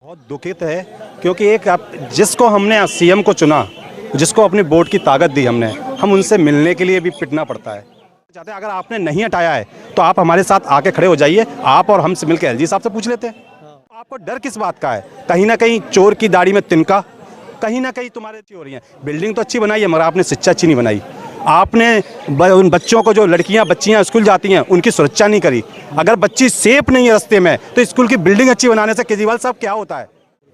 बहुत दुखित है क्योंकि जिसको हमने सीएम को चुना, जिसको अपनी वोट की ताकत दी हमने, हम उनसे मिलने के लिए भी पिटना पड़ता है। चाहते हैं अगर आपने नहीं हटाया है तो आप हमारे साथ आके खड़े हो जाइए, आप और हमसे मिलकर एलजी साहब से पूछ लेते हैं। आपको डर किस बात का है? कहीं ना कहीं चोर की दाढ़ी में तिनका, कहीं ना कहीं तुम्हारे अच्छी हो रही है। बिल्डिंग तो अच्छी बनाई है मगर आपने शिक्षा अच्छी नहीं बनाई। आपने उन बच्चों को, जो बच्चियां स्कूल जाती हैं, उनकी सुरक्षा नहीं करी। अगर बच्ची सेफ नहीं है रास्ते में तो स्कूल की बिल्डिंग अच्छी बनाने से केजरीवाल साहब क्या होता है?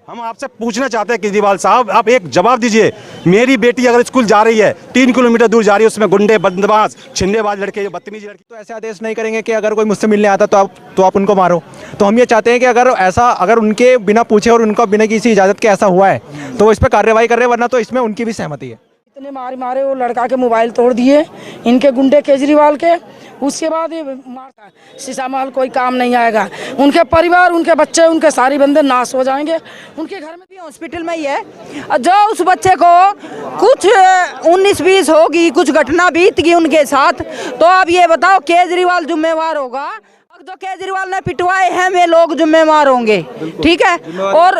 हम आपसे पूछना चाहते हैं केजरीवाल साहब, आप एक जवाब दीजिए। मेरी बेटी अगर स्कूल जा रही है, 3 किलोमीटर दूर जा रही है, उसमें गुंडे, बदमाश, छिंडेबाज लड़के, बदतमीज लड़के, तो ऐसे आदेश नहीं करेंगे कि अगर कोई मुझसे मिलने आता तो आप उनको मारो। तो हम ये चाहते हैं कि अगर उनके बिना पूछे और उनका बिना किसी इजाज़त के ऐसा हुआ है तो वो इस पर कार्रवाई कर रहे हैं, वरना तो इसमें उनकी भी सहमति है। इतने मारे वो लड़का के मोबाइल तोड़ दिए इनके गुंडे केजरीवाल के। उसके बाद ये मारता शीशा महल कोई काम नहीं आएगा। उनके परिवार, उनके बच्चे, उनके सारी बंदे नाश हो जाएंगे। उनके घर में भी हॉस्पिटल में ही है। जो उस बच्चे को कुछ 19-20 होगी, कुछ घटना बीत गई उनके साथ, तो अब ये बताओ केजरीवाल जिम्मेवार होगा? जो केजरीवाल ने पिटवाए हैं वे लोग जिम्मेवार होंगे, ठीक है? और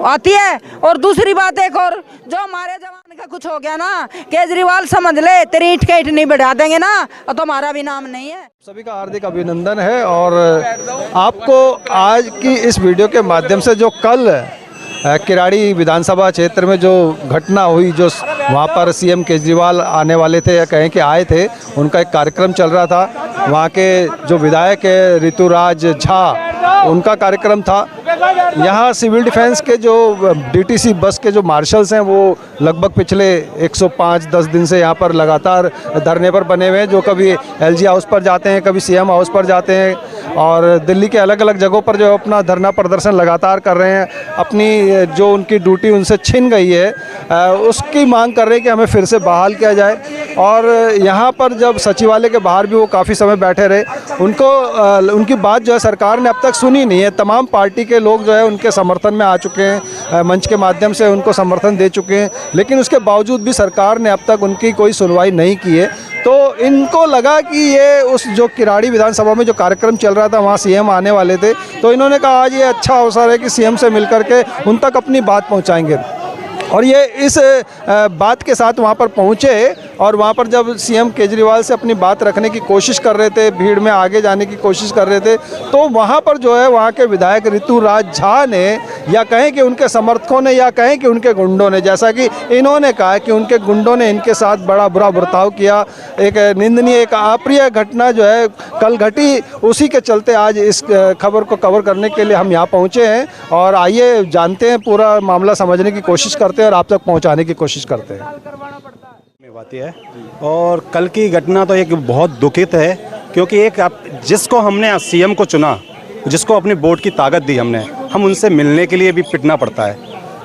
आती है। और दूसरी बात एक और, जो हमारे जवान का कुछ हो गया ना, केजरीवाल समझ ले तेरी ईंट का ईंट नहीं बढ़ा देंगे ना, और तो हमारा भी नाम नहीं है। सभी का हार्दिक अभिनंदन है। और आपको आज की इस वीडियो के माध्यम से जो कल किराड़ी विधानसभा क्षेत्र में जो घटना हुई, जो वहाँ पर सीएम केजरीवाल आने वाले थे या कहें कि आए थे, उनका एक कार्यक्रम चल रहा था। वहाँ के जो विधायक है ऋतुराज झा, उनका कार्यक्रम था। यहाँ सिविल डिफेंस के जो डीटीसी बस के जो मार्शल्स हैं, वो लगभग पिछले 105-10 दिन से यहाँ पर लगातार धरने पर बने हुए हैं। जो कभी एलजी हाउस पर जाते हैं, कभी सीएम हाउस पर जाते हैं, और दिल्ली के अलग अलग जगहों पर जो अपना धरना प्रदर्शन लगातार कर रहे हैं। अपनी जो उनकी ड्यूटी उनसे छिन गई है, उसकी मांग कर रहे हैं कि हमें फिर से बहाल किया जाए। और यहाँ पर जब सचिवालय के बाहर भी वो काफ़ी समय बैठे रहे, उनकी बात जो है सरकार ने अब तक सुनी नहीं है। तमाम पार्टी के लोग जो है उनके समर्थन में आ चुके हैं, मंच के माध्यम से उनको समर्थन दे चुके हैं, लेकिन उसके बावजूद भी सरकार ने अब तक उनकी कोई सुनवाई नहीं की है। तो इनको लगा कि ये उस जो किराड़ी विधानसभा में जो कार्यक्रम चल रहा था, वहाँ सीएम आने वाले थे, तो इन्होंने कहा आज ये अच्छा अवसर है कि सीएम से मिलकर के उन तक अपनी बात पहुँचाएंगे। और ये इस बात के साथ वहाँ पर पहुँचे, और वहाँ पर जब सीएम केजरीवाल से अपनी बात रखने की कोशिश कर रहे थे, भीड़ में आगे जाने की कोशिश कर रहे थे, तो वहाँ पर जो है वहाँ के विधायक ऋतुराज झा ने, या कहें कि उनके समर्थकों ने, या कहें कि उनके गुंडों ने, जैसा कि इन्होंने कहा कि उनके गुंडों ने इनके साथ बड़ा बुरा बर्ताव किया। एक निंदनीय, एक अप्रिय घटना जो है कल घटी, उसी के चलते आज इस खबर को कवर करने के लिए हम यहाँ पहुँचे हैं। और आइए जानते हैं, पूरा मामला समझने की कोशिश करते हैं और आप तक पहुँचाने की कोशिश करते हैं। बात है। और कल की घटना तो एक बहुत दुखित है क्योंकि जिसको हमने सीएम को चुना, जिसको अपनी वोट की ताकत दी हमने, हम उनसे मिलने के लिए भी पिटना पड़ता है।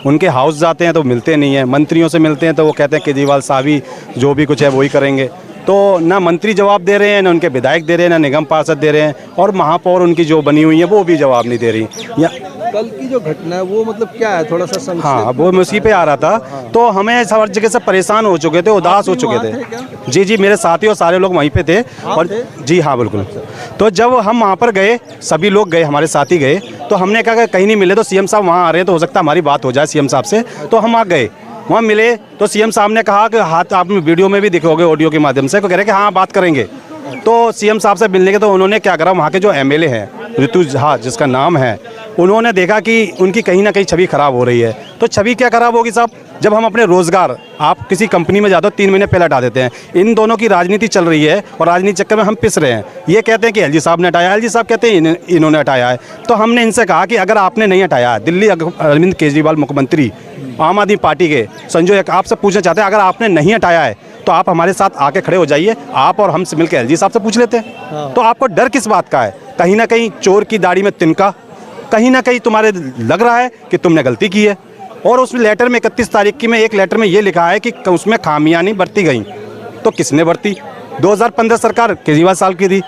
उनके हाउस जाते हैं तो मिलते नहीं हैं, मंत्रियों से मिलते हैं तो वो कहते हैं केजरीवाल साहब ही जो भी कुछ है वही करेंगे। तो ना मंत्री जवाब दे रहे हैं, ना उनके विधायक दे रहे हैं, ना निगम पार्षद दे रहे हैं, और महापौर उनकी जो बनी हुई है वो भी जवाब नहीं दे रही। कल की जो घटना है वो मतलब क्या है, थोड़ा सा संक्षेप? हाँ, वो मैं उसी पे आ रहा था। तो हमें हर जगह से परेशान हो चुके थे, उदास हो चुके थे। जी, मेरे साथी और सारे लोग वहीं पे थे। और जी हाँ, बिल्कुल। तो जब हम वहाँ पर गए, सभी लोग गए, हमारे साथी गए, तो हमने कहा कि कहीं नहीं मिले तो सीएम साहब वहाँ आ रहे हैं, तो हो सकता है हमारी बात हो जाए सीएम साहब से। तो हम आ गए, वहाँ मिले, तो सीएम साहब ने कहा कि हाथ, आप वीडियो में भी दिखोगे ऑडियो के माध्यम से, तो कह रहे कि हाँ बात करेंगे। तो सीएम साहब से मिलने के तो उन्होंने क्या करा, वहाँ के जो एमएलए हैं ऋतु झा जिसका नाम है, उन्होंने देखा कि उनकी कहीं ना कहीं छवि खराब हो रही है। तो छवि क्या खराब होगी साहब, जब हम अपने रोजगार, आप किसी कंपनी में जाते हो 3 महीने पहले हटा देते हैं। इन दोनों की राजनीति चल रही है और राजनीति चक्कर में हम पिस रहे हैं। ये कहते हैं कि एलजी साहब ने हटाया, एलजी साहब कहते हैं इन्होंने हटाया है। तो हमने इनसे कहा कि अगर आपने नहीं हटाया, दिल्ली अरविंद केजरीवाल मुख्यमंत्री आम आदमी पार्टी के संजय, आपसे पूछना चाहते हैं, अगर आपने नहीं हटाया है तो आप हमारे साथ आके खड़े हो जाइए, आप और हमसे मिलकर एलजी साहब से पूछ लेते हैं। तो आपको डर किस बात का है? कहीं ना कहीं चोर की दाढ़ी में तिनका, कहीं ना कहीं तुम्हारे लग रहा है कि तुमने गलती की है। और उस लेटर में 31 तारीख की में एक लेटर में ये लिखा है कि उसमें खामियां नहीं बरती गई। तो किसने बरती? 2015 सरकार केजरीवाल साहब की थी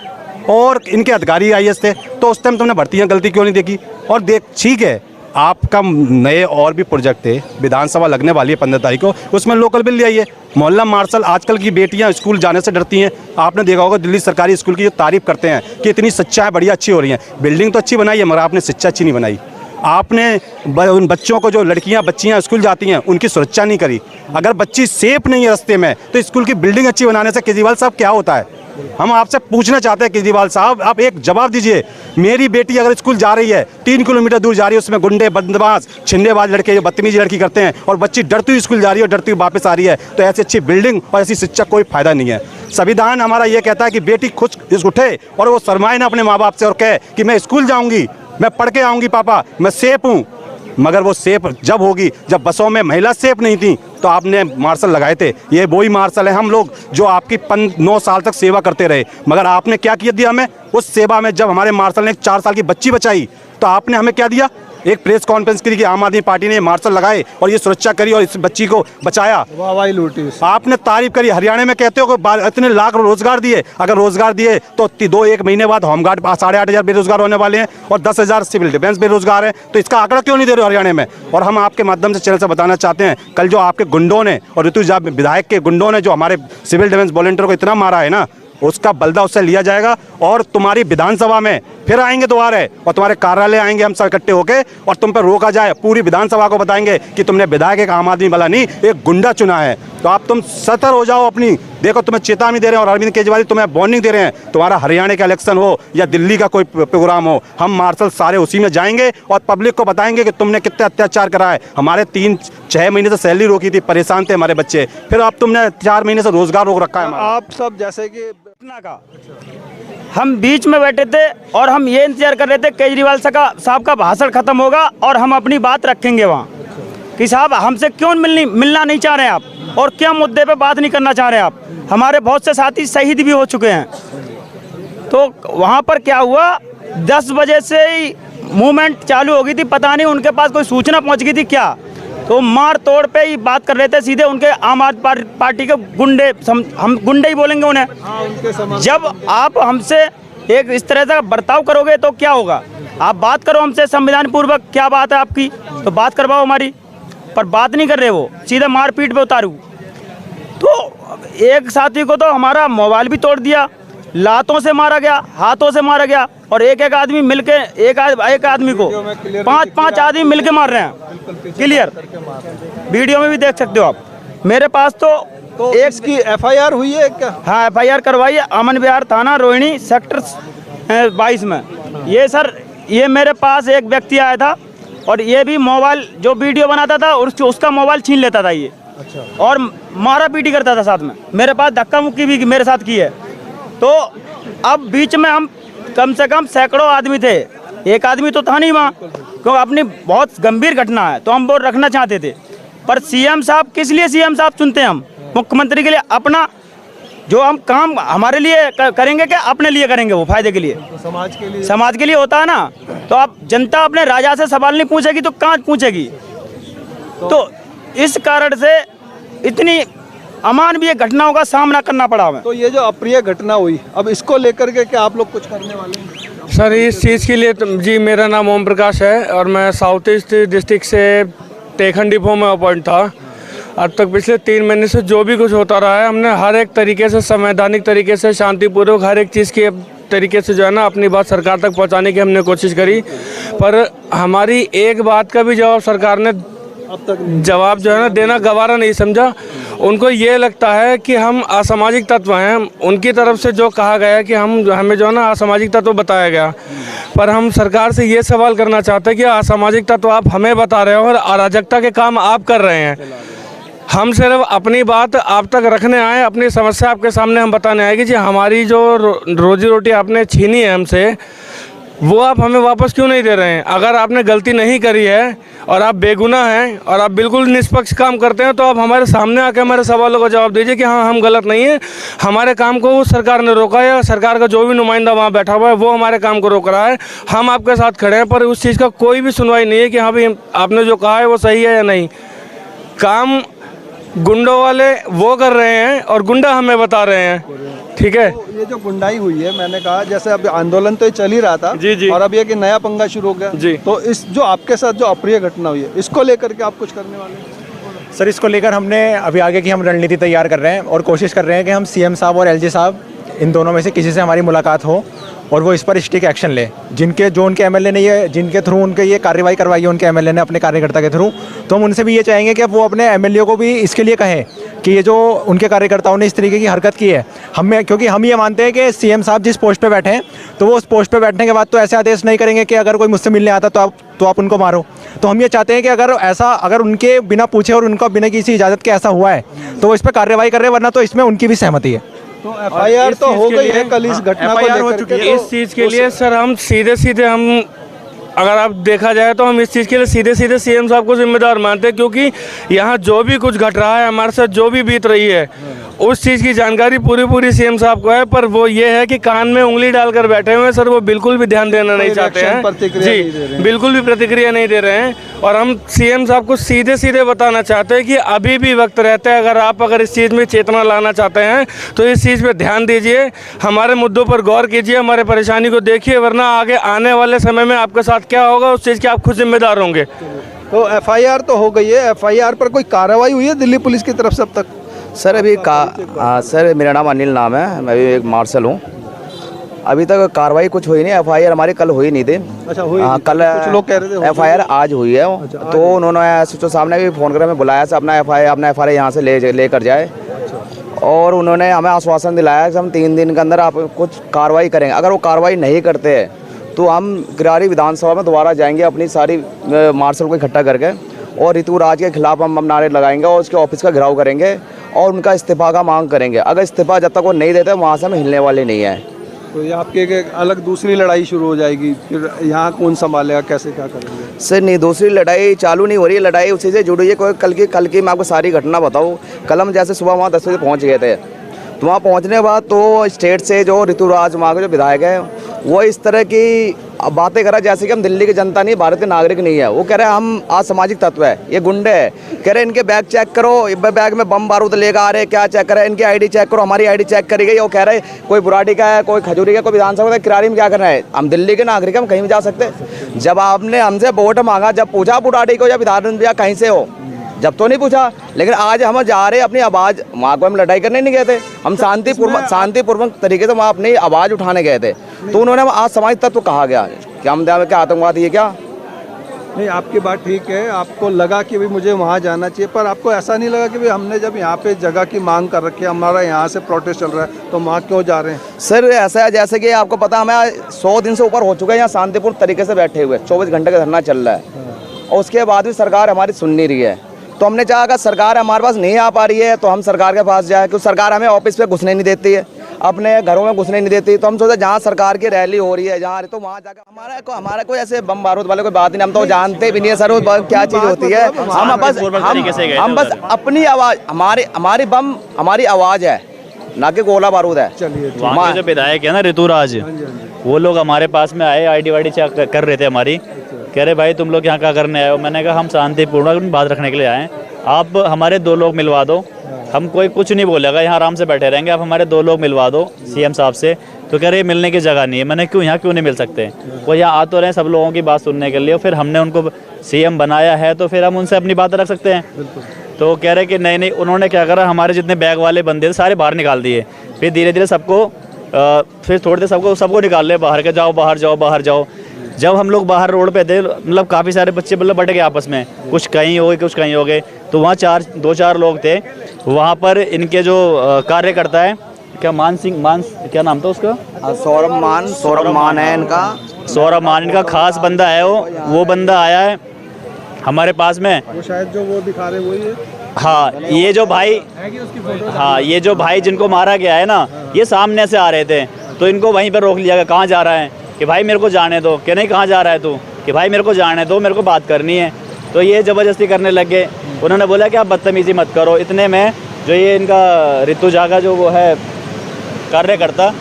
और इनके अधिकारी IAS थे, तो उस टाइम तुमने भर्तियाँ गलती क्यों नहीं देखी? और ठीक है, आपका नए और भी प्रोजेक्ट थे, विधानसभा लगने वाली है 15 तारीख को, उसमें लोकल बिल ले आइए। मोहल्ला मार्शल, आजकल की बेटियां स्कूल जाने से डरती हैं। आपने देखा होगा दिल्ली सरकारी स्कूल की जो तारीफ करते हैं कि इतनी शिक्षा है, बढ़िया अच्छी हो रही है, बिल्डिंग तो अच्छी बनाई है मगर आपने शिक्षा अच्छी नहीं बनाई। आपने उन बच्चों को, जो लड़कियां बच्चियां स्कूल जाती हैं, उनकी सुरक्षा नहीं करी। अगर बच्ची सेफ नहीं है रास्ते में, तो स्कूल की बिल्डिंग अच्छी बनाने से केजरीवाल साहब क्या होता है? हम आपसे पूछना चाहते हैं केजरीवाल साहब, आप एक जवाब दीजिए। मेरी बेटी अगर स्कूल जा रही है, 3 किलोमीटर दूर जा रही है, उसमें गुंडे, बदमाश, छिंडेबाज लड़के जो बदतमीजी लड़की करते हैं, और बच्ची डरती हुई स्कूल जा रही है और डरती हुई वापस आ रही है, तो ऐसी अच्छी बिल्डिंग और ऐसी शिक्षा कोई फायदा नहीं है। संविधान हमारा ये कहता है कि बेटी खुद उठे और वो शर्माए ना अपने माँ बाप से और कहे कि मैं स्कूल जाऊँगी, मैं पढ़ के आऊँगी पापा, मैं सेफ हूँ। मगर वो सेफ जब होगी जब बसों में महिला सेफ नहीं थी, तो आपने मार्शल लगाए थे। ये वही मार्शल है हम लोग जो आपकी 9 साल तक सेवा करते रहे, मगर आपने क्या किया दिया हमें? उस सेवा में जब हमारे मार्शल ने 4 साल की बच्ची बचाई, तो आपने हमें क्या दिया? एक प्रेस कॉन्फ्रेंस करी कि आम आदमी पार्टी ने मार्शल लगाए और ये सुरक्षा करी और इस बच्ची को बचाया। वाहवाही लूटी। आपने तारीफ करी। हरियाणा में कहते हो कि इतने लाख रोजगार दिए, अगर रोजगार दिए तो 2-1 महीने बाद होमगार्ड 8,500 बेरोजगार होने वाले हैं और 10,000 सिविल डिफेंस बेरोजगार है, तो इसका आंकड़ा क्यों नहीं दे रहे हो हरियाणा में? और हम आपके माध्यम से चैनल से बताना चाहते हैं, कल जो आपके गुंडों ने और ऋतुजा विधायक के गुंडों ने जो हमारे सिविल डिफेंस वॉलंटियर को इतना मारा है ना, उसका बलदा उससे लिया जाएगा। और तुम्हारी विधानसभा में फिर आएंगे दोबारा और तुम्हारे कार्यालय आएंगे हम सब इकट्ठे होके, और तुम पर रोका जाए। पूरी विधानसभा को बताएंगे कि तुमने विधायक एक आम आदमी वाला नहीं, एक गुंडा चुना है। तो आप तुम सतर्क हो जाओ अपनी। देखो तुम्हें चेतावनी दे रहे हैं और अरविंद केजरीवाल तुम्हें वार्निंग दे रहे हैं। तुम्हारा हरियाणा का इलेक्शन हो या दिल्ली का कोई प्रोग्राम हो, हम मार्शल सारे उसी में जाएंगे और पब्लिक को बताएंगे कि तुमने कितने अत्याचार करा है। हमारे 3-6 महीने से सैलरी रोकी थी, परेशान थे हमारे बच्चे, फिर अब तुमने 4 महीने से रोजगार रोक रखा है। आप सब जैसे कि घटना का हम बीच में बैठे थे और हम ये इंतजार कर रहे थे केजरीवाल साहब का भाषण खत्म होगा और हम अपनी बात रखेंगे वहाँ कि साहब हमसे क्यों मिलना नहीं चाह रहे हैं आप, और क्या मुद्दे पे बात नहीं करना चाह रहे हैं आप। हमारे बहुत से साथी शहीद भी हो चुके हैं। तो वहाँ पर क्या हुआ, 10 बजे से ही मूवमेंट चालू हो गई थी, पता नहीं उनके पास कोई सूचना पहुँच गई थी क्या, तो मार तोड़ पे ही बात कर रहे थे सीधे। उनके आम आदमी पार्टी के गुंडे, हम गुंडे ही बोलेंगे उन्हें। जब आप हमसे एक इस तरह से बर्ताव करोगे तो क्या होगा? आप बात करो हमसे संविधान पूर्वक, क्या बात है आपकी, तो बात करवाओ हमारी, पर बात नहीं कर रहे वो, सीधे मारपीट पे उतारू। तो एक साथी को तो हमारा मोबाइल भी तोड़ दिया, लातों से मारा गया, हाथों से मारा गया, और एक आदमी मिलके एक आदमी को 5 आदमी मिलके मार रहे हैं, क्लियर वीडियो में भी देख सकते हो आप। मेरे पास तो एक की FIR हुई है क्या? हाँ, FIR करवाई है, अमन विहार थाना रोहिणी सेक्टर 22 में। ये सर, ये मेरे पास एक व्यक्ति आया था और ये भी मोबाइल जो वीडियो बनाता था और उसका मोबाइल छीन लेता था ये। अच्छा। और मारा पीटी करता था साथ में। मेरे पास धक्का मुक्की भी मेरे साथ की है। तो अब बीच में हम कम से कम सैकड़ों आदमी थे, एक आदमी तो था नहीं वहाँ, क्योंकि अपनी बहुत गंभीर घटना है तो हम वो रखना चाहते थे। पर सीएम साहब, किस लिए सीएम साहब चुनते हैं हम? मुख्यमंत्री के लिए अपना जो हम काम हमारे लिए करेंगे क्या अपने लिए करेंगे? वो फायदे के लिए, समाज के लिए होता है ना। तो अब जनता अपने राजा से सवाल नहीं पूछेगी तो कहाँ पूछेगी? तो इस कारण से इतनी अमानवीय घटनाओं का सामना करना पड़ा हमें। तो ये जो अप्रिय घटना हुई, अब इसको लेकर के क्या आप लोग कुछ करने वाले हैं? सर, इस चीज़ के लिए जी, मेरा नाम ओम प्रकाश है और मैं साउथ ईस्ट डिस्ट्रिक्ट से टेखन डिपो में अपॉइंट था। अब तक पिछले 3 महीने से जो भी कुछ होता रहा है, हमने हर एक तरीके से, संवैधानिक तरीके से, शांतिपूर्वक हर एक चीज़ के तरीके से जो है ना अपनी बात सरकार तक पहुंचाने की हमने कोशिश करी। पर हमारी एक बात का भी जवाब सरकार ने अब तक जवाब जो है ना देना गवारा नहीं समझा। उनको ये लगता है कि हम असामाजिक तत्व हैं। उनकी तरफ से जो कहा गया कि हमें जो है ना असामाजिक तत्व बताया गया, पर हम सरकार से ये सवाल करना चाहते हैं कि असामाजिक तत्व आप हमें बता रहे हो और अराजकता के काम आप कर रहे हैं। हम सिर्फ अपनी बात आप तक रखने आए, अपनी समस्या आपके सामने हम बताने आए कि जी हमारी जो रोजी रोटी आपने छीनी है हमसे, वो आप हमें वापस क्यों नहीं दे रहे हैं? अगर आपने गलती नहीं करी है और आप बेगुनाह हैं और आप बिल्कुल निष्पक्ष काम करते हैं, तो आप हमारे सामने आकर हमारे सवालों का जवाब दीजिए कि हाँ, हम गलत नहीं हैं, हमारे काम को सरकार ने रोका है, सरकार का जो भी नुमाइंदा वहाँ बैठा हुआ है वो हमारे काम को रोक रहा है, हम आपके साथ खड़े हैं। पर उस चीज़ का कोई भी सुनवाई नहीं है कि हाँ भाई आपने जो कहा है वो सही है या नहीं। काम गुंडों वाले वो कर रहे हैं और गुंडा हमें बता रहे हैं। ठीक है, तो ये जो गुंडाई हुई है, मैंने कहा जैसे अब आंदोलन तो चल ही रहा था जी। और अब ये कि नया पंगा शुरू हो गया जी। तो इस जो आपके साथ जो अप्रिय घटना हुई है, इसको लेकर के आप कुछ करने वाले हैं? सर, इसको लेकर हमने अभी आगे की हम रणनीति तैयार कर रहे हैं और कोशिश कर रहे हैं कि हम CM साहब और LG साहब इन दोनों में से किसी से हमारी मुलाकात हो और वो इस पर स्ट्रिक्ट एक्शन ले। जो उनके एमएलए ने ये जिनके थ्रू उनके ये कार्रवाई करवाई है उनके एमएलए ने अपने कार्यकर्ता के थ्रू, तो हम उनसे भी ये चाहेंगे कि वो अपने एमएलए को भी इसके लिए कहें कि ये जो उनके कार्यकर्ताओं ने इस तरीके की हरकत की है, क्योंकि हम ये मानते हैं कि सीएम साहब जिस पोस्ट पे बैठे हैं तो वो उस पोस्ट पे बैठने के बाद तो ऐसे आदेश नहीं करेंगे कि अगर कोई मुझसे मिलने आता तो आप उनको मारो। तो हम ये चाहते हैं कि अगर उनके बिना पूछे और उनका बिना किसी इजाज़त के ऐसा हुआ है तो वो इस पर कार्रवाई कर रहे हैं, वरना तो इसमें उनकी भी सहमति है। तो एफआईआर तो हो गई है कल इस घटना को लेकर के। इस चीज़ के लिए सर हम सीधे हम अगर आप देखा जाए तो हम इस चीज़ के लिए सीधे सीएम साहब को जिम्मेदार मानते हैं, क्योंकि यहाँ जो भी कुछ घट रहा है, हमारे साथ जो भी बीत रही है, उस चीज़ की जानकारी पूरी सीएम साहब को है। पर वो ये है कि कान में उंगली डालकर बैठे हुए हैं सर, वो बिल्कुल भी ध्यान देना नहीं चाहते हैं जी, बिल्कुल भी प्रतिक्रिया नहीं दे रहे हैं। और हम सीएम साहब को सीधे बताना चाहते हैं कि अभी भी वक्त रहता है, अगर इस चीज़ में चेतना लाना चाहते हैं तो इस चीज़ पे ध्यान दीजिए, हमारे मुद्दों पर गौर कीजिए, हमारे परेशानी को देखिए, वरना आगे आने वाले समय में आपके साथ क्या होगा उस चीज़ के आप खुद जिम्मेदार होंगे। तो एफआईआर तो हो गई है, एफआईआर पर कोई कार्रवाई हुई है दिल्ली पुलिस की तरफ से अब तक? सर सर मेरा नाम अनिल नाम है, मैं भी एक मार्शल हूँ। अभी तक कार्रवाई कुछ हुई नहीं, एफआईआर हमारी कल हुई नहीं थी। अच्छा, हुई हाँ, कल कुछ लोग कह रहे थे एफआईआर आज हुई है। तो उन्होंने एसएचओ साहब ने भी फ़ोन कर हमें बुलाया से अपना एफआईआर यहाँ से लेकर जाए, और उन्होंने हमें आश्वासन दिलाया कि हम 3 दिन के अंदर आप कुछ कार्रवाई करेंगे। अगर वो कार्रवाई नहीं करते हैं तो हम किराड़ी विधानसभा में दोबारा जाएंगे, अपनी सारी मार्शल को इकट्ठा करके, और ऋतु राज के खिलाफ हम नारे लगाएंगे और उसके ऑफिस का घेराव करेंगे और उनका इस्तीफा का मांग करेंगे। अगर इस्तीफा जब तक वो नहीं देते वहाँ से हम हिलने वाले नहीं हैं। तो ये आपकी एक अलग दूसरी लड़ाई शुरू हो जाएगी, फिर यहाँ कौन संभालेगा, कैसे क्या करेंगे? सर नहीं, दूसरी लड़ाई चालू नहीं हो रही है, लड़ाई उसी से जुड़ी है। कोई कल की मैं आपको सारी घटना बताऊँ। कल हम जैसे सुबह वहाँ 10 बजे पहुँच गए थे, तो वहाँ पहुँचने के बाद तो स्टेट से जो ऋतुराज वहाँ के जो विधायक है वो इस तरह की बातें कर रहा है जैसे कि हम दिल्ली की जनता नहीं, भारत के नागरिक नहीं है। वो कह रहे हैं हम असामाजिक तत्व है, ये गुंडे है। कह रहे हैं इनके बैग चेक करो, बैग में बम बारूद लेकर आ रहे हैं, क्या चेक करें, इनकी आईडी चेक करो, हमारी आईडी चेक करी गई। वो कह रहे हैं कोई बुराड़ी का है, कोई खजूरी का, कोई विधानसभा का, किराड़ी में क्या करना है, हम दिल्ली के नागरिक हम कहीं भी जा सकते। जब आपने हमसे वोट मांगा, जब पूछा बुराड़ी को या विधान या कहीं से हो, जब तो नहीं पूछा। लेकिन आज हम जा रहे अपनी आवाज़, वहाँ को हम लड़ाई करने नहीं गए थे, हम शांतिपूर्वक तरीके से वहाँ अपनी आवाज़ उठाने गए थे। तो उन्होंने आज समाज तत्व कहा गया कि हम क्या आतंकवादी है क्या? नहीं, आपकी बात ठीक है, आपको लगा कि भाई मुझे वहाँ जाना चाहिए, पर आपको ऐसा नहीं लगा कि भाई हमने जब यहाँ पे जगह की मांग कर रखी है, हमारा यहाँ से प्रोटेस्ट चल रहा है, तो वहाँ क्यों जा रहे हैं? सर ऐसा है जैसे कि आपको पता, हमें 100 दिन से ऊपर हो चुका है यहाँ शांतिपूर्ण तरीके से बैठे हुए, 24 घंटे का धरना चल रहा है, और उसके बाद भी सरकार हमारी सुन नहीं रही है। तो हमने चाहा अगर सरकार हमारे पास नहीं आ पा रही है तो हम सरकार के पास जाए, क्योंकि सरकार हमें ऑफिस पे घुसने नहीं देती है, अपने घरों में घुसने नहीं देती। तो हम सोचे जहाँ सरकार की रैली हो रही है, जहाँ तो वहाँ जाकर हमारा कोई ऐसे बम बारूद वाले कोई बात नहीं, हम तो जानते भी नहीं है सर वो क्या चीज़ होती है। हम बस अपनी आवाज़, हमारी आवाज़ है, ना कि गोला बारूद है। वहाँ के जो विधायक है ना ऋतुराज, वो लोग हमारे पास में आए, आईडी वाईडी चेक कर रहे थे हमारी। कह रहे भाई तुम लोग यहाँ क्या करने आए हो? मैंने कहा हम शांतिपूर्ण बात रखने के लिए आए, आप हमारे 2 लोग मिलवा दो, हम कोई कुछ नहीं बोलेगा, यहाँ आराम से बैठे रहेंगे, आप हमारे 2 लोग मिलवा दो सीएम साहब से। तो कह रहे मिलने की जगह नहीं है। मैंने यहाँ क्यों नहीं मिल सकते? वो यहाँ आ तो रहे सब लोगों की बात सुनने के लिए, फिर हमने उनको सीएम बनाया है तो फिर हम उनसे अपनी बात रख सकते हैं। तो कह रहे कि नहीं, उन्होंने क्या करा, हमारे जितने बैग वाले बंदे थे सारे बाहर निकाल दिए, फिर धीरे धीरे सबको फिर थोड़ी देर सबको निकाल ले बाहर के, जाओ बाहर जाओ। जब हम लोग बाहर रोड पे थे, मतलब काफ़ी सारे बच्चे मतलब बट गए आपस में, कुछ कहीं हो गए कुछ कहीं हो गए। तो वहाँ 2-4 लोग थे, वहाँ पर इनके जो कार्यकर्ता है, क्या क्या नाम था उसका, सौरभ मान है इनका, सौरभ मान इनका खास बंदा है। वो बंदा आया है हमारे पास में, वो शायद जो वो दिखा रहे वही है। हाँ, ये जो भाई जिनको मारा गया है ना, ये सामने से आ रहे थे, तो इनको वहीं पर रोक लिया गया। कहाँ जा रहा है? कि भाई मेरे को जाने दो। कि नहीं, कहाँ जा रहा है तू? कि भाई मेरे को जाने दो, मेरे को बात करनी है। तो ये ज़बरदस्ती करने लग गए। उन्होंने बोला कि आप बदतमीज़ी मत करो। इतने में जो ये इनका ऋतु जागा जो वो है कार्यकर्ता,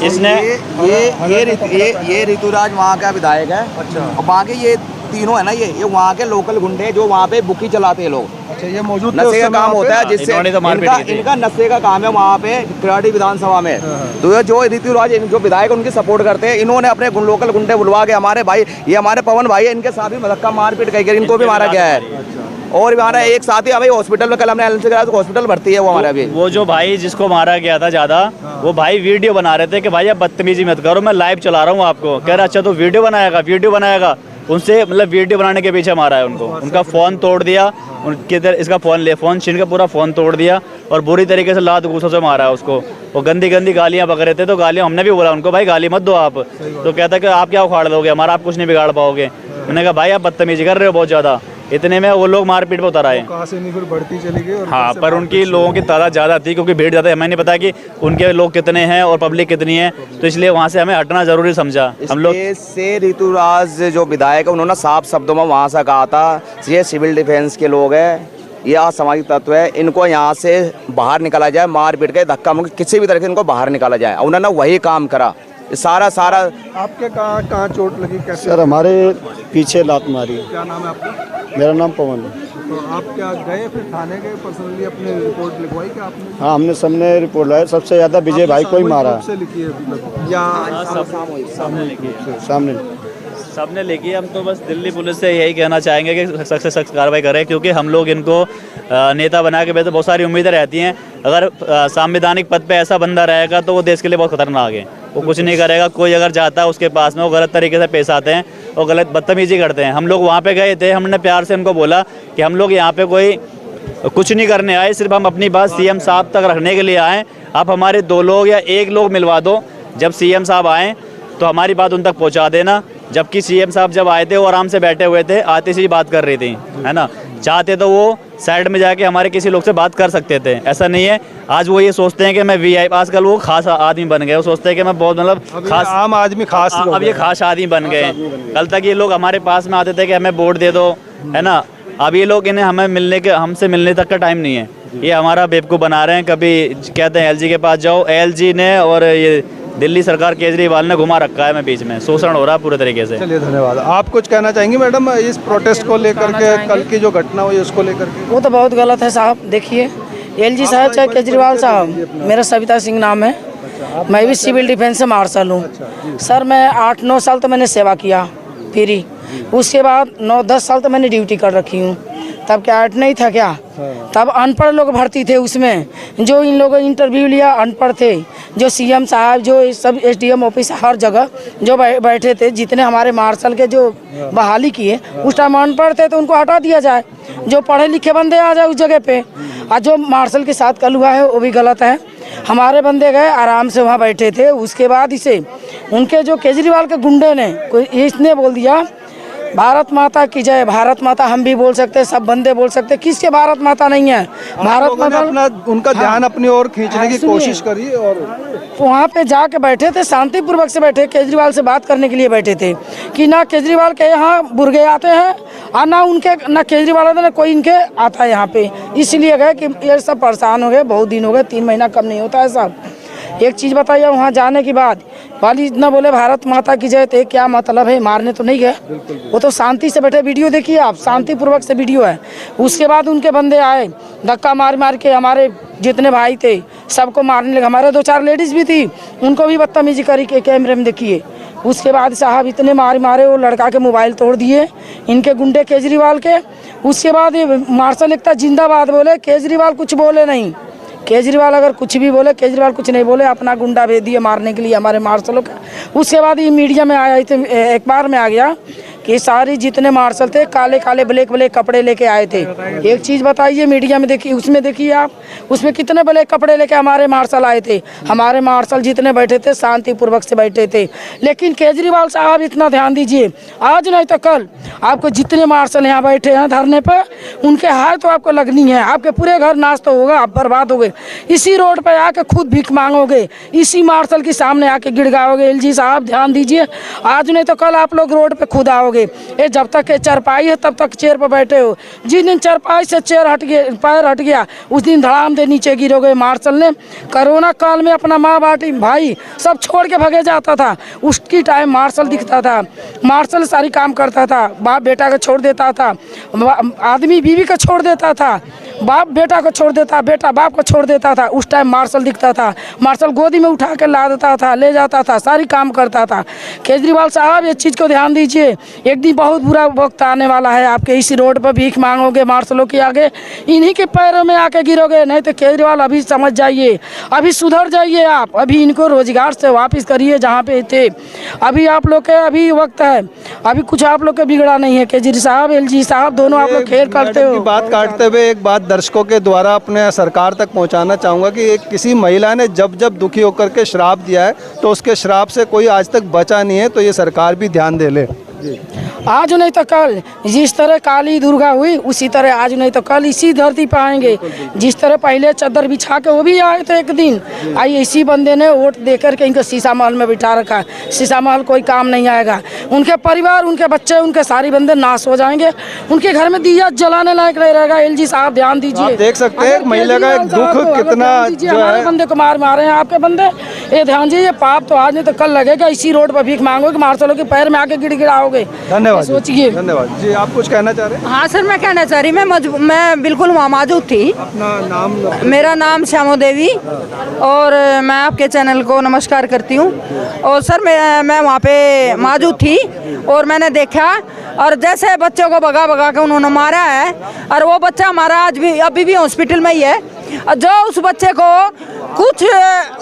इसने ये ऋतुराज वहाँ का विधायक है। अच्छा। और वहाँ के ये तीनों है ना, ये वहाँ के लोकल गुंडे जो वहाँ पे बुकी चलाते हैं लोग। अच्छा, ये मौजूद नशे का काम होता है, जिससे इनका नशे का काम है वहाँ पे किराड़ी विधानसभा में। तो जो ऋतुराज जो विधायक उनकी सपोर्ट करते हैं, इन्होंने अपने लोकल गुंडे बुलवा के हमारे भाई, ये हमारे पवन भाई है, इनके साथ भी धक्का मारपीट करके इनको भी मारा गया है। और हमारा एक साथी हमें हॉस्पिटल में, कल हमने एलएमसी कराया तो हॉस्पिटल भर्ती है वो हमारा अभी। वो जो भाई जिसको मारा गया था ज़्यादा, वो भाई वीडियो बना रहे थे कि भाई आप बदतमीजी मत करो, मैं लाइव चला रहा हूँ आपको। कह रहा अच्छा तो वीडियो बनाएगा। उनसे मतलब वीडियो बनाने के पीछे मारा है उनको, उनका फ़ोन तोड़ दिया, उनके इधर इसका फ़ोन छीन के पूरा फ़ोन तोड़ दिया और बुरी तरीके से लात घूसों से मारा है उसको। वो गंदी गालियाँ बक रहे थे, तो गालियाँ हमने भी बोला उनको भाई गाली मत दो आप, तो कहता कि आप क्या उखाड़ दोगे हमारा, आप कुछ नहीं बिगाड़ पाओगे। मैंने कहा भाई आप बदतमीजी कर रहे हो बहुत ज़्यादा। इतने में वो लोग मारपीट पे उतर आए। कहाँ से नहीं फिर बढ़ती चली गई और हाँ, पर उनकी लोगों की तादाद ज़्यादा थी क्योंकि भीड़ ज़्यादा, हमें नहीं पता कि उनके लोग कितने हैं और पब्लिक कितनी है, तो इसलिए वहाँ से हमें हटना ज़रूरी समझा हम लोग। से ऋतुराज जो विधायक है उन्होंने साफ शब्दों में वहाँ से कहा था ये सिविल डिफेंस के लोग हैं, ये असामाजिक तत्व है, इनको यहाँ से बाहर निकाला जाए, मार पीट के धक्का मुक्की किसी भी तरह से इनको बाहर निकाला जाए। उन्होंने वही काम करा। सारा आपके कहाँ चोट लगी, कैसे? सर हमारे पीछे लात मारी। क्या नाम है आपका? मेरा नाम पवन है। तो आप क्या गए फिर थाने गए, पर्सनली अपने रिपोर्ट लिखवाई क्या आपने? हाँ हमने सबने रिपोर्ट लगाई, सबसे ज़्यादा विजय भाई को ही मारा से लिखी है या सामने सबने लिखी। हम तो बस दिल्ली पुलिस से यही कहना चाहेंगे कि सख्त से सख्त कार्रवाई करें, क्योंकि हम लोग इनको नेता बना के वैसे बहुत सारी उम्मीदें रहती हैं। अगर संवैधानिक पद पे ऐसा बंदा रहेगा तो वो देश के लिए बहुत खतरनाक है। वो कुछ नहीं करेगा, कोई अगर जाता है उसके पास में वो गलत तरीके से पेश आते हैं और गलत बदतमीजी करते हैं। हम लोग वहाँ पे गए थे, हमने प्यार से उनको बोला कि हम लोग यहाँ पे कोई कुछ नहीं करने आए, सिर्फ हम अपनी बात सीएम साहब तक रखने के लिए आए। आप हमारे 2 लोग या 1 लोग मिलवा दो, जब सीएम साहब आएँ तो हमारी बात उन तक पहुँचा देना। जबकि सीएम साहब जब आए थे वो आराम से बैठे हुए थे, आते से बात कर रही थी, है ना। चाहते तो वो साइड में जाके हमारे किसी लोग से बात कर सकते थे, ऐसा नहीं है। आज वो ये सोचते हैं कि मैं वीआईपी, आजकल वो खास आदमी बन गए, वो सोचते हैं कि मैं बहुत मतलब खास आम आदमी खास, अब ये खास आदमी बन गए। कल तक ये लोग हमारे पास में आते थे कि हमें वोट दे दो, है ना। अब ये लोग इन्हें हमसे मिलने तक का टाइम नहीं है, ये हमारा बेवकूफ़ बना रहे हैं। कभी कहते हैं एलजी के पास जाओ, एलजी ने और ये दिल्ली सरकार केजरीवाल ने घुमा रखा है, मैं बीच में शोषण हो रहा है पूरे तरीके से। चलिए धन्यवाद। आप कुछ कहना चाहेंगे मैडम इस प्रोटेस्ट को लेकर के, कल की जो घटना हुई उसको लेकर के? वो तो बहुत गलत है साहब। देखिए एलजी साहब चाहे केजरीवाल साहब, मेरा सविता सिंह नाम है, मैं भी सिविल डिफेंस से मार्शल हूँ सर। मैं 8-9 साल तो मैंने सेवा किया फ्री, उसके बाद 9-10 साल तो मैंने ड्यूटी कर रखी हूँ। तब क्या ऐड नहीं था क्या? तब अनपढ़ लोग भर्ती थे उसमें, जो इन लोगों ने इंटरव्यू लिया अनपढ़ थे। जो सीएम साहब, जो सब एसडीएम ऑफिस हर जगह जो बैठे थे, जितने हमारे मार्शल के जो बहाली किए उस टाइम अनपढ़ थे, तो उनको हटा दिया जाए, जो पढ़े लिखे बंदे आ जाए उस जगह पे। और जो मार्शल के साथ कल हुआ है वो भी गलत है। हमारे बंदे गए आराम से वहाँ बैठे थे, उसके बाद इसे उनके जो केजरीवाल के गुंडे ने कोई इसने बोल दिया भारत माता की जय। भारत माता हम भी बोल सकते, सब बंदे बोल सकते, किसके भारत माता नहीं है? भारत माता अपना उनका ध्यान अपनी ओर खींचने की कोशिश करी और वहाँ पे जाके बैठे थे, शांतिपूर्वक से बैठे, केजरीवाल से बात करने के लिए बैठे थे कि ना केजरीवाल के यहाँ बुर्गे आते हैं और ना केजरीवाल ना कोई इनके आता है यहाँ पे। इसलिए गए कि ये सब परेशान हो गए, बहुत दिन हो गए, 3 महीना कम नहीं होता है साहब। एक चीज़ बताइए, वहाँ जाने के बाद वाली इतना बोले भारत माता की जय, तो क्या मतलब है? मारने तो नहीं गए, वो तो शांति से बैठे। वीडियो देखिए आप, शांतिपूर्वक से वीडियो है। उसके बाद उनके बंदे आए, धक्का मार मार के हमारे जितने भाई थे सबको मारने लगे। हमारे 2-4 लेडीज़ भी थी, उनको भी बदतमीजी करी के कैमरे में देखिए। उसके बाद साहब इतने मारे, वो लड़का के मोबाइल तोड़ दिए इनके गुंडे केजरीवाल के। उसके बाद ये मार्शल एकता जिंदाबाद बोले, केजरीवाल कुछ बोले नहीं। केजरीवाल अगर कुछ भी बोले, केजरीवाल कुछ नहीं बोले, अपना गुंडा भेज दिए मारने के लिए हमारे मार्शलों का। उसके बाद ये मीडिया में आया, एक बार में आ गया कि सारी जितने मार्शल थे काले काले ब्लैक कपड़े लेके आए थे। एक चीज़ बताइए, मीडिया में देखिए, उसमें देखिए आप, उसमें कितने ब्लैक कपड़े लेके हमारे मार्शल आए थे। हमारे मार्शल जितने बैठे थे शांतिपूर्वक से बैठे थे। लेकिन केजरीवाल साहब इतना ध्यान दीजिए, आज नहीं तो कल आपको जितने मार्शल यहाँ बैठे हैं धरने पर, उनके हाथ तो आपको लगनी है। आपके पूरे घर नाश तो होगा, आप बर्बाद हो गए। इसी रोड पर आके खुद भीख मांगोगे, इसी मार्शल के सामने आके गिड़गाओगे। एलजी साहब ध्यान दीजिए, आज नहीं तो कल आप लोग रोड पे खुद आओगे। ये जब तक के चरपाई है तब तक चेयर पर बैठे हो, जिस दिन चरपाई से चेयर हट गया, पैर हट गया, उस दिन धड़ाम दे नीचे गिरोगे। मार्शल ने कोरोना काल में अपना माँ बाटी भाई सब छोड़ के भगे जाता था, उसकी टाइम मार्शल दिखता था। मार्शल सारी काम करता था, बाप बेटा का छोड़ देता था, आदमी बीवी का छोड़ देता था। बाप बेटा को छोड़ देता, बेटा बाप को छोड़ देता था। उस टाइम मार्शल दिखता था, मार्शल गोदी में उठा के ला देता था, ले जाता था, सारी काम करता था। केजरीवाल साहब इस चीज़ को ध्यान दीजिए, एक दिन बहुत बुरा वक्त आने वाला है। आपके इसी रोड पर भीख मांगोगे मार्शलों के आगे, इन्हीं के पैरों में आके गिरोगे। नहीं तो केजरीवाल अभी समझ जाइए, अभी सुधर जाइए आप, अभी इनको रोजगार से वापस करिए जहाँ पे थे। अभी आप लोग के अभी वक्त है, अभी कुछ आप लोग के बिगड़ा नहीं है। केजरी साहब, एलजी साहब, दोनों आप लोग खेल करते हो। बात काटते हुए एक बात दर्शकों के द्वारा अपने सरकार तक पहुंचाना चाहूँगा कि एक किसी महिला ने जब जब दुखी होकर के श्राप दिया है तो उसके श्राप से कोई आज तक बचा नहीं है, तो ये सरकार भी ध्यान दे ले। आज नहीं तो कल, जिस तरह काली दुर्गा हुई उसी तरह आज नहीं तो कल इसी धरती पर आएंगे। जिस तरह पहले चादर बिछा के वो भी आए थे एक दिन, आई इसी बंदे ने वोट दे करके इनको शीशा महल में बिठा रखा है। शीशा महल कोई काम नहीं आएगा, उनके परिवार, उनके बच्चे, उनके सारे बंदे नाश हो जाएंगे। उनके घर में दिया जलाने लायक नहीं रहेगा। एलजी साहब ध्यान दीजिए, आप देख सकते हैं महिला का एक दुख कितना जो हमारे है। बंदे को मारे हैं आपके बंदे, ये ध्यान दीजिए। पाप तो आज नहीं तो कल लगेगा। इसी रोड पर भीख मांगोगे, मार्शलों के पैर में आके गिड़गिड़ाओगे। धन्यवाद, सोचिए। धन्यवाद जी। आप कुछ कहना चाह रहे हैं? हाँ सर, मैं कहना चाह रही, मैं बिल्कुल वहाँ मौजूद थी। अपना नाम? मेरा नाम श्यामो देवी, और मैं आपके चैनल को नमस्कार करती हूँ। और सर मैं वहाँ पे मौजूद थी और मैंने देखा, और जैसे बच्चों को भगा भगा के उन्होंने मारा है, और वो बच्चा हमारा आज भी अभी भी हॉस्पिटल में ही है। जो उस बच्चे को कुछ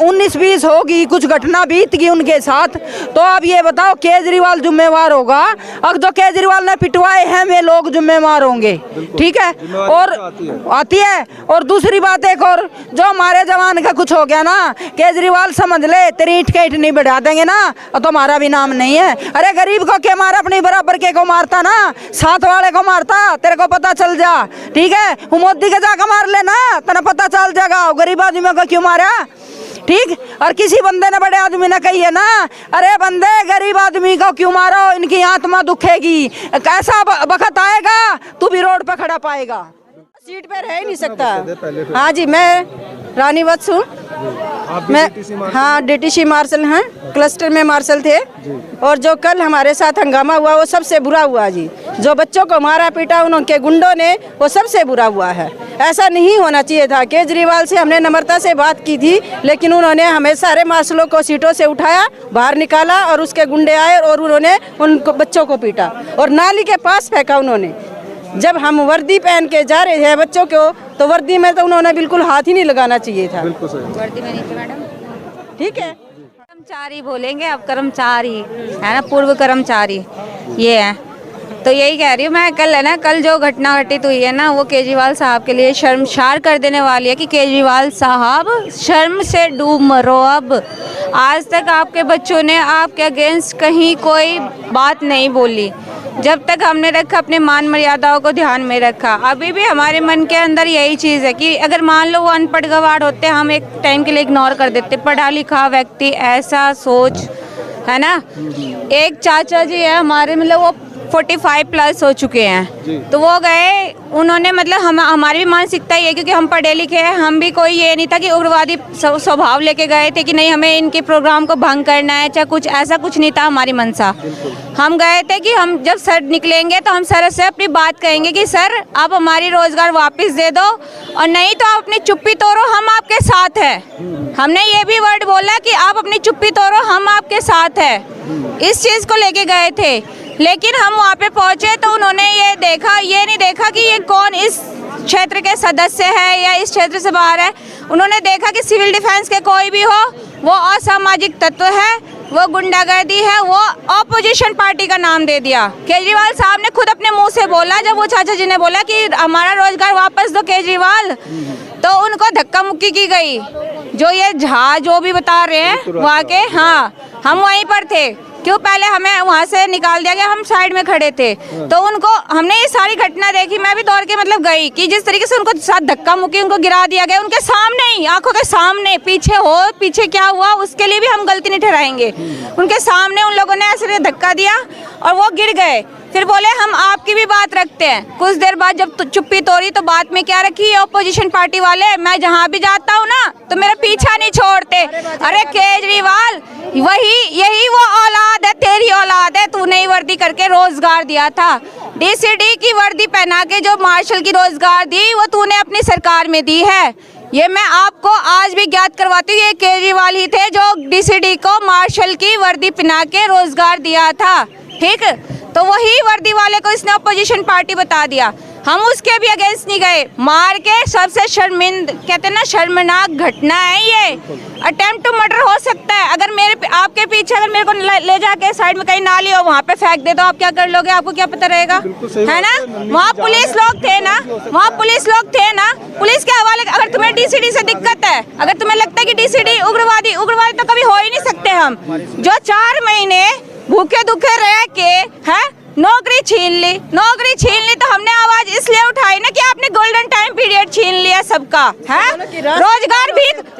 19-20 होगी, कुछ घटना बीत गई उनके साथ, तो अब ये बताओ केजरीवाल जिम्मेवार होगा? अब जो केजरीवाल ने पिटवाए हैं वे लोग जिम्मेवार होंगे, ठीक है? और आती है। और दूसरी बात एक और, जो हमारे जवान का कुछ हो गया ना, केजरीवाल समझ ले तेरी ईंट के ईंट नहीं बढ़ा देंगे ना, तो हमारा भी नाम नहीं है। अरे गरीब को क्या मारा, अपनी बराबर के को मारता ना, साथ वाले को मारता, तेरे को पता चल जा, ठीक है? वो मोदी के जाकर मार लेना, तेरा पता चल जाएगा गरीब आदमी को क्यों मारा, ठीक? और किसी बंदे ने बड़े आदमी ने कही है ना, अरे बंदे गरीब आदमी को क्यों मारो, इनकी आत्मा दुखेगी, कैसा वक्त आएगा तू भी रोड पे खड़ा पाएगा। सीट पे रह ही नहीं सकता। हाँ जी, मैं रानी वत्स हूँ। मैं हाँ डीटीसी मार्शल हैं, क्लस्टर में मार्शल थे। और जो कल हमारे साथ हंगामा हुआ वो सबसे बुरा हुआ जी। जो बच्चों को मारा पीटा उनके गुंडों ने, वो सबसे बुरा हुआ है। ऐसा नहीं होना चाहिए था। केजरीवाल से हमने नम्रता से बात की थी, लेकिन उन्होंने हमें सारे मार्शलों को सीटों से उठाया, बाहर निकाला, और उसके गुंडे आए और उन्होंने उन बच्चों को पीटा और नाली के पास फेंका उन्होंने। जब हम वर्दी पहन के जा रहे थे बच्चों को, तो वर्दी में तो उन्होंने बिल्कुल हाथ ही नहीं लगाना चाहिए था। बिल्कुल सही। वर्दी में नहीं थी मैडम, ठीक है? कर्मचारी बोलेंगे, अब कर्मचारी है ना, पूर्व कर्मचारी ये है। तो यही कह रही हूँ मैं, कल है ना, कल जो घटना घटित हुई है ना, वो केजरीवाल साहब के लिए शर्मसार कर देने वाली है कि केजरीवाल साहब शर्म से डूब मरो। अब आज तक आपके बच्चों ने आपके अगेंस्ट कहीं कोई बात नहीं बोली, जब तक हमने रखा अपने मान मर्यादाओं को ध्यान में रखा। अभी भी हमारे मन के अंदर यही चीज़ है कि अगर मान लो वो अनपढ़ गवार होते, हम एक टाइम के लिए इग्नोर कर देते। पढ़ा लिखा व्यक्ति, ऐसा सोच है ना। एक चाचा जी है हमारे, मतलब वो 45 प्लस हो चुके हैं, तो वो गए, उन्होंने मतलब हमारी भी मानसिकता ये है, क्योंकि हम पढ़े लिखे हैं, हम भी कोई ये नहीं था कि उग्रवादी स्वभाव लेके गए थे कि नहीं हमें इनके प्रोग्राम को भंग करना है, चाहे कुछ ऐसा कुछ नहीं था हमारी मनसा। हम गए थे कि हम जब सर निकलेंगे तो हम सर से अपनी बात कहेंगे कि सर आप हमारी रोजगार वापस दे दो, और नहीं तो आप अपनी चुप्पी तोड़ो, हम आपके साथ हैं। हमने ये भी वर्ड बोला कि आप अपनी चुप्पी तोड़ो, हम आपके साथ हैं। इस चीज़ को लेके गए थे, लेकिन हम वहाँ पे पहुँचे तो उन्होंने ये देखा, ये नहीं देखा कि ये कौन इस क्षेत्र के सदस्य है या इस क्षेत्र से बाहर है। उन्होंने देखा कि सिविल डिफेंस के कोई भी हो, वो असामाजिक तत्व है, वो गुंडागर्दी है, वो ऑपोजिशन पार्टी का नाम दे दिया। केजरीवाल साहब ने खुद अपने मुंह से बोला, जब वो चाचा जी ने बोला कि हमारा रोजगार वापस दो केजरीवाल, तो उनको धक्का मुक्की की गई। जो ये झा जो भी बता रहे हैं वहाँ के, हाँ हम वहीं पर थे, क्यों पहले हमें वहाँ से निकाल दिया गया, हम साइड में खड़े थे। तो उनको हमने ये सारी घटना देखी, मैं भी दौड़ के मतलब गई कि जिस तरीके से उनको साथ धक्का मुक्की, उनको गिरा दिया गया उनके सामने ही, आंखों के सामने। पीछे हो, पीछे क्या हुआ उसके लिए भी हम गलती नहीं ठहराएंगे। उनके सामने उन लोगों ने ऐसे धक्का दिया और वो गिर गए। फिर बोले हम आपकी भी बात रखते हैं। कुछ देर बाद जब चुप्पी तोड़ी तो बात में क्या रखी है ऑपोजिशन पार्टी वाले, मैं जहाँ भी जाता हूँ ना तो मेरा पीछा नहीं छोड़ते। अरे केजरीवाल, यही वो औलाद है, तेरी औलाद है। तूने ही वर्दी करके रोजगार दिया था, डीसीडी की वर्दी पहना के जो मार्शल की रोजगार दी वो तूने अपनी सरकार में दी है। ये मैं आपको आज भी ज्ञात करवाती हूँ, ये केजरीवाल ही थे जो डीसीडी को मार्शल की वर्दी पहना के रोजगार दिया था। ठीक, तो वही वर्दी वाले को इसने अपोजिशन पार्टी बता दिया। हम उसके भी अगेंस्ट नहीं गए, मार के सबसे कहते हैं ना शर्मनाक घटना है ये। अटेम्प्ट टू मर्डर हो सकता है, अगर आपके पीछे अगर मेरे को ले जाके साइड में कहीं नाली हो वहाँ पे फेंक दे तो आप क्या कर लोगे? आपको क्या पता रहेगा, है ना? वहाँ पुलिस लोग थे ना, पुलिस के हवाले। अगर तुम्हें डीसीडी से दिक्कत है, अगर तुम्हें लगता है कि डीसीडी उग्रवादी तो कभी हो ही नहीं सकते हम। जो 4 महीने भूखे दुखे रह के है नौकरी छीन ली तो हमने आवाज इसलिए उठाई ना कि आपने गोल्डन टाइम पीरियड छीन लिया सबका, है?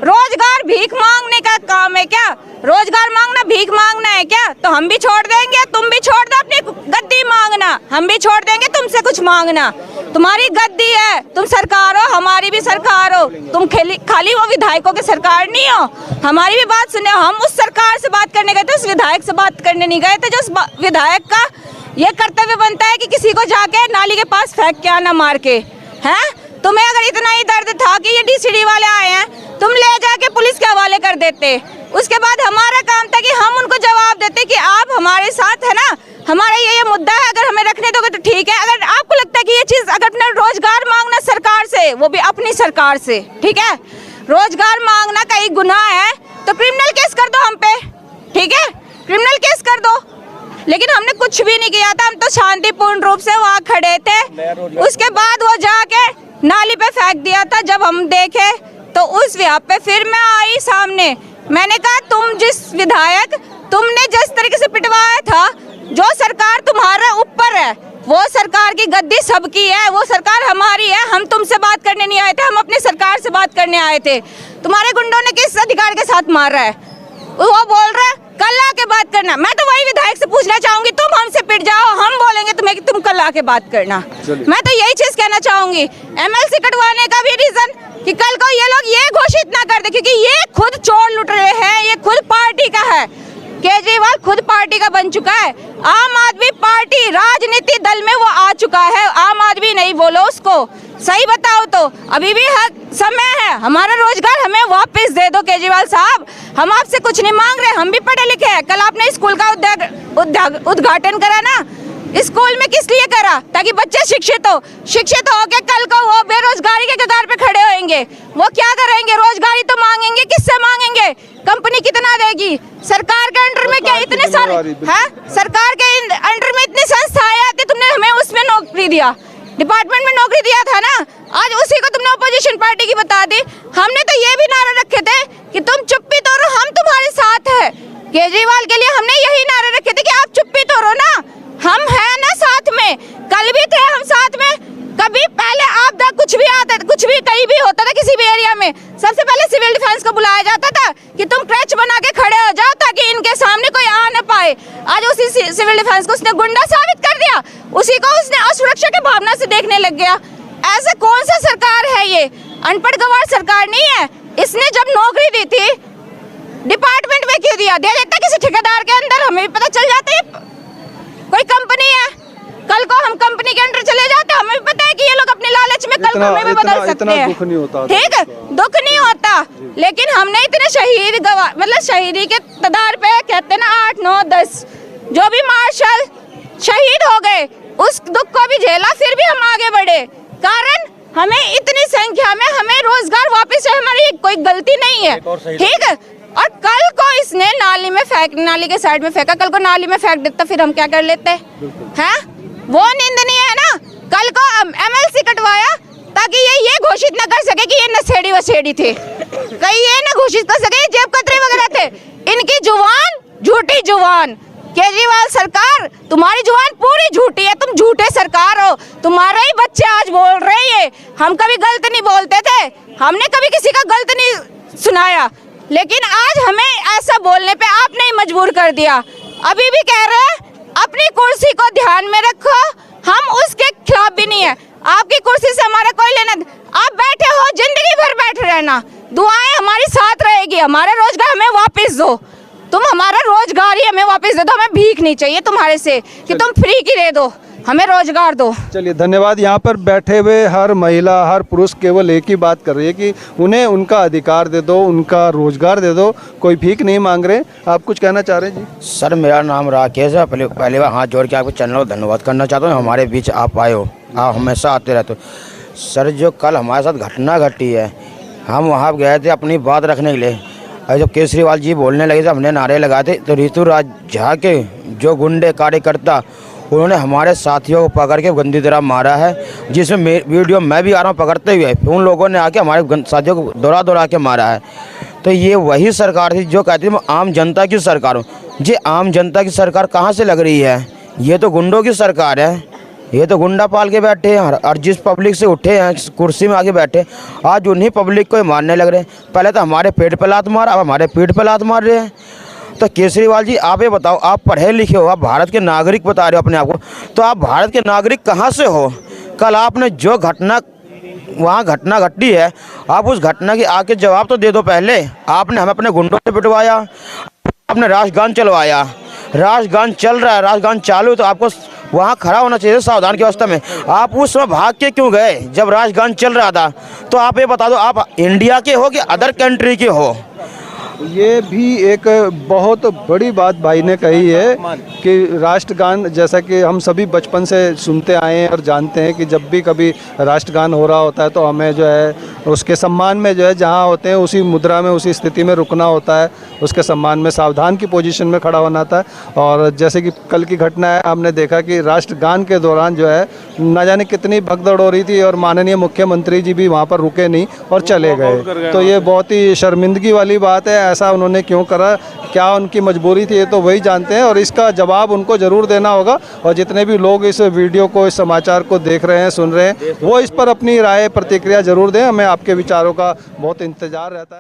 रोजगार भीख मांगने का काम है क्या? रोजगार मांगना भीख मांगना है क्या? तो हम भी छोड़ देंगे, तुम भी छोड़ दो अपनी गद्दी मांगना, हम भी छोड़ देंगे तुमसे कुछ मांगना। तुम्हारी गद्दी है, तुम सरकार हो, हमारी भी सरकार हो। तुम खाली वो विधायकों की सरकार नहीं हो, हमारी भी बात सुने। हम उस सरकार से बात करने गए थे, उस विधायक से बात करने नहीं गए थे जो उस विधायक का ये कर्तव्य बनता है कि किसी को जाके नाली के पास फेंक के आना मार के, हैं? तुम्हें अगर इतना ही दर्द था कि ये डीसीडी वाले आए हैं, तुम ले जाके पुलिस के हवाले कर देते। उसके बाद हमारा काम था कि हम उनको जवाब देते कि आप हमारे साथ है ना, हमारा ये मुद्दा है, अगर हमें रखने दोगे तो ठीक है। अगर आपको लगता है कि ये चीज, अगर अपना रोजगार मांगना सरकार से, वो भी अपनी सरकार से, ठीक है, रोजगार मांगना कहीं गुनाह है तो क्रिमिनल केस कर दो हम पे, ठीक है, क्रिमिनल केस कर दो। लेकिन हमने कुछ भी नहीं किया था, हम तो शांतिपूर्ण रूप से वहाँ खड़े थे। उसके बाद वो जाके नाली पे फेंक दिया था। जब हम देखे तो उस व्याप पे फिर मैं आई सामने, मैंने कहा तुम तुमने जिस तरीके से पिटवाया था, जो सरकार तुम्हारे ऊपर है वो सरकार की गद्दी सबकी है, वो सरकार हमारी है। हम तुमसे बात करने नहीं आए थे, हम अपनी सरकार से बात करने आए थे। तुम्हारे गुंडों ने किस अधिकार के साथ मार रहा है? वो बोल रहा है कल आके बात करना। मैं तो वही विधायक से पूछना चाहूंगी, तुम हमसे पिट जाओ, हम बोलेंगे तुम्हें कि तुम कल आके बात करना। मैं तो यही चीज कहना चाहूंगी। एमएलसी कटवाने का भी रीजन कि कल को ये लोग ये घोषित ना कर दे, क्योंकि ये खुद चोर लुट रहे हैं, ये खुद पार्टी का है। केजरीवाल खुद पार्टी का बन चुका है। आम आदमी पार्टी राजनीति दल में वो आ चुका है। आम आदमी नहीं बोलो उसको, सही बताओ तो अभी भी समय है। हमारा रोजगार हमें वापस दे दो केजरीवाल साहब, हम आपसे कुछ नहीं मांग रहे, हम भी पढ़े लिखे हैं। कल आपने स्कूल का उद्घाटन करा ना, स्कूल में किस लिए करा? ताकि बच्चे शिक्षित हो के कल को वो बेरोजगारी के कगार पे खड़े होंगे। वो क्या करेंगे? रोजगारी तो मांगेंगे, किससे मांगेंगे? कंपनी कितना देगी? सरकार के अंडर में क्या इतने सारे हैं? सरकार के अंडर में इतनी संस्थाएं आती, तुमने हमें उसमें नौकरी दिया, डिपार्टमेंट में नौकरी दिया था ना, आज उसी को तुमने अपोजिशन पार्टी की बता दी। हमने तो ये भी नारा रखे थे कि तुम चुप्पी तोड़ो, हम तुम्हारे साथ है। केजरीवाल के लिए हमने यही नारे रखे थे कि आप चुप्पी तोड़ो ना, हम हैं ना साथ में। कल भी थे हम साथ में। कभी पहले आपदा कुछ भी कहीं भी होता था किसी भी एरिया में, सबसे पहले सिविल डिफेंस को बुलाया जाता था कि तुम क्रच बना के खड़े हो जाओ ताकि इनके सामने कोई आ न पाए। आज उसी सिविल डिफेंस को उसने गुंडा साबित कर दिया, उसी को उसने असुरक्षा की भावना से देखने लग गया। ऐसे कौन सा सरकार है ये? अनपढ़ गवार सरकार नहीं है। इसने जब नौकरी दी थी डिपार्टमेंट में क्यों दिया? दे देता किसी ठेकेदार के अंदर, हमें भी पता चल जाता है कोई कंपनी है। कल को हम कंपनी के अंदर चले जाते, हमें भी पता है कि ये लोग अपने लालच में कल को हमें भी बदल सकते हैं। ठीक है, दुख नहीं होता, लेकिन हमने इतने शहीद मतलब शहीदी के तदार पे कहते ना 8, 9, 10 जो भी मार्शल शहीद हो गए, उस दुख को भी झेला, फिर भी हम आगे बढ़े। कारण हमें इतनी संख्या में हमें रोजगार वापस है, हमारी कोई गलती नहीं है। ठीक है, और कल को इसने नाली के साइड में फेंका, कल को नाली में फेंक देता, फिर हम क्या कर लेते हैं? वो निंदनीय है ना। कल को एमएलसी कटवाया ताकि ये घोषित न कर सके कि ये नशेड़ी वशेड़ी थे, कहीं ये न घोषित कर सके जेब कतरे वगैरह थे। इनकी जुबान झूठी जुबान। केजरीवाल सरकार, तुम्हारी जुबान पूरी झूठी है, तुम झूठे सरकार हो। तुम्हारे ही बच्चे आज बोल रहे हैं, हम कभी गलत नहीं बोलते थे, हमने कभी किसी का गलत नहीं सुनाया, लेकिन आज हमें ऐसा बोलने पे आपने ही मजबूर कर दिया। अभी भी कह रहे हैं अपनी कुर्सी को ध्यान में रखो, हम उसके खिलाफ भी नहीं है। आपकी कुर्सी से हमारा कोई लेना, आप बैठे हो जिंदगी भर बैठे रहना, दुआएं हमारी साथ रहेगी। हमारा रोजगार हमें वापस दो, तुम हमारा रोजगार ही हमें वापस दे दो। हमें भीख नहीं चाहिए तुम्हारे से कि तुम फ्री की दे दो, हमें रोजगार दो। चलिए धन्यवाद। यहाँ पर बैठे हुए हर महिला, हर पुरुष केवल एक ही बात कर रही है कि उन्हें उनका अधिकार दे दो, उनका रोजगार दे दो, कोई भीख नहीं मांग रहे। आप कुछ कहना चाह रहे हैं जी? सर मेरा नाम राकेश है। पहले बार हाथ जोड़ के आपको चैनल को धन्यवाद करना चाहता हूँ, हमारे बीच आप आए हो, आप हमेशा आते रहते हो। सर जो कल हमारे साथ घटना घटी है, हम वहाँ गए थे अपनी बात रखने के लिए, और जब केजरीवाल जी बोलने लगे थे, हमने नारे लगाए थे, तो ऋतुराज झा के जो गुंडे कार्यकर्ता उन्होंने हमारे साथियों को पकड़ के गंदी तरह मारा है, जिसमें वीडियो मैं भी आ रहा हूँ पकड़ते हुए। उन लोगों ने आके हमारे साथियों को दौड़ा के मारा है। तो ये वही सरकार थी जो कहती थी मैं आम जनता की सरकार हूँ। जी आम जनता की सरकार कहाँ से लग रही है? ये तो गुंडों की सरकार है, ये तो गुंडा पाल के बैठे हैं, और जिस पब्लिक से उठे हैं कुर्सी में आके बैठे, आज उन्हीं पब्लिक को मारने लग रहे हैं। पहले तो हमारे पेट पे लात मार, अब हमारे पीठ पे लात मार रहे हैं। तो केजरीवाल जी आप ये बताओ, आप पढ़े लिखे हो, आप भारत के नागरिक बता रहे हो अपने आप को, तो आप भारत के नागरिक कहाँ से हो? कल आपने जो घटना वहाँ घटना घटी है, आप उस घटना की आके जवाब तो दे दो। पहले आपने हमें अपने गुंडों से पिटवाया, आपने राष्ट्रगान चलवाया, राष्ट्रगान चल रहा है, राष्ट्रगान चालू, तो आपको वहाँ खड़ा होना चाहिए सावधान की अवस्था में। आप उस समय भाग के क्यों गए जब राष्ट्रगान चल रहा था? तो आप ये बता दो, आप इंडिया के हो कि अदर कंट्री के हो? ये भी एक बहुत बड़ी बात भाई ने कही है कि राष्ट्रगान, जैसा कि हम सभी बचपन से सुनते आए हैं और जानते हैं कि जब भी कभी राष्ट्रगान हो रहा होता है तो हमें जो है उसके सम्मान में जो है जहाँ होते हैं उसी मुद्रा में, उसी स्थिति में रुकना होता है, उसके सम्मान में सावधान की पोजीशन में खड़ा होना था। और जैसे कि कल की घटना है, हमने देखा कि राष्ट्रगान के दौरान जो है न जाने कितनी भगदड़ हो रही थी और माननीय मुख्यमंत्री जी भी वहाँ पर रुके नहीं और चले गए। तो ये बहुत ही शर्मिंदगी वाली बात है। ऐसा उन्होंने क्यों करा, क्या उनकी मजबूरी थी, ये तो वही जानते हैं, और इसका जवाब उनको ज़रूर देना होगा। और जितने भी लोग इस वीडियो को, इस समाचार को देख रहे हैं, सुन रहे हैं, वो इस पर अपनी राय प्रतिक्रिया ज़रूर दें। हमें आपके विचारों का बहुत इंतज़ार रहता है।